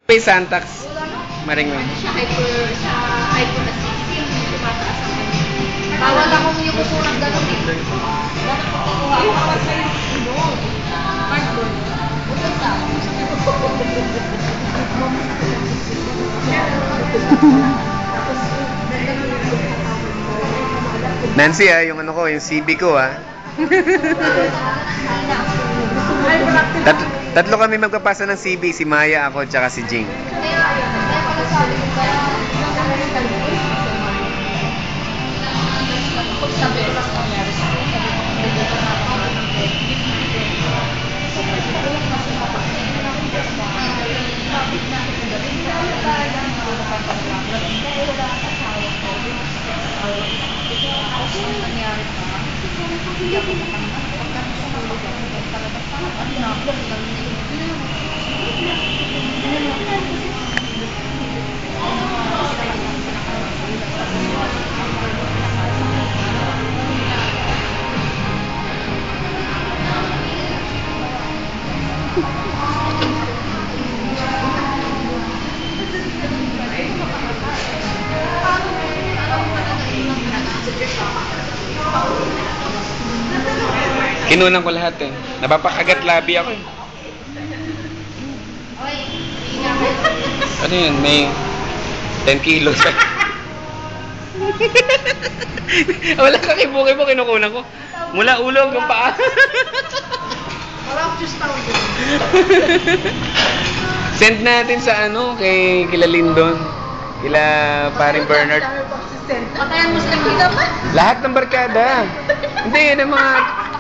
May Santax. Maring mo. Hyper na sisi yung tumataas ang kanya. Bawal akong yung kukunang gano'n eh. Bakit kukuha ako kasi cardboard. Bukan sa Nancy yung ano ko, yung CB ko Tatlo kami magpapasa ng CB, si Maya, ako, tsaka si Jing. Kinunan ko lahat Napapakagat labi ako Ano yun? May 10 kilos. Wala ka kibo-kibo, kinukunan ko. Mula ulo hanggang paa. Send natin sa kila Lindon. Kila paring Bernard. Patayan mo sila kita pa? Lahat ng barkada. Hindi, yun ang mga...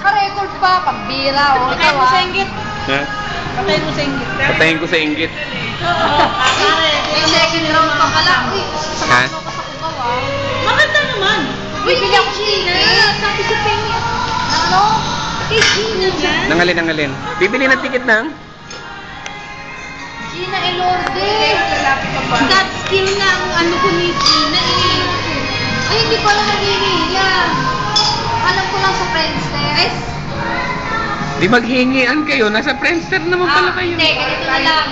Naka-record pa, pagbira o ikaw Patayin mo sa inggit. Ha? Patayin mo sa inggit. Patayin ko sa inggit. Oo, kakare. May second round pa pala. Uy, Ha? sasama ko sa kukaw ah. Maganda naman. Uy, bili ako Gina. Sabi sa penny. Ano? Kay Gina yan. Nangalin. Bibili ng ticket ng? Gina Elorde. That skill na ang ano ko ni Gina eh. Ay, hindi pala naghihiya. Alam ko lang sa Friendster. Di maghingian kayo. Nasa Friendster naman pala kayo. Hindi, ganito na lang.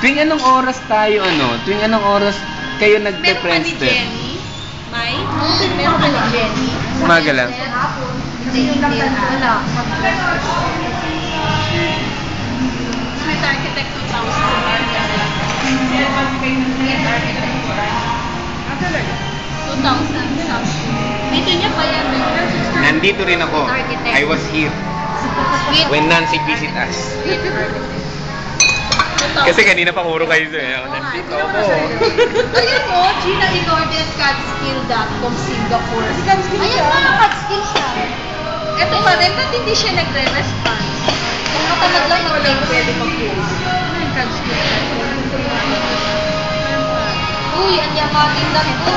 Tuwing anong oras tayo Tuwing anong oras kayo Meron pa ni nagpe-Friendster? Jenny. May? Meron pa ni Jenny. Umaga lang. Hindi wala. Smith Architect 2000. Dito niya pa yan. Nandito rin ako. I was here when Nancy visit us. Kasi kanina pa puro kayo nandito ako. Ayun o, Gina Elorde at Catskill.com Singapore. Ayun mga Catskill siya. Ito pa rin, ba't hindi siya nagre-response? Kung matamad lang mag-link, pwede mag-post. Uy, ang yamating lang po.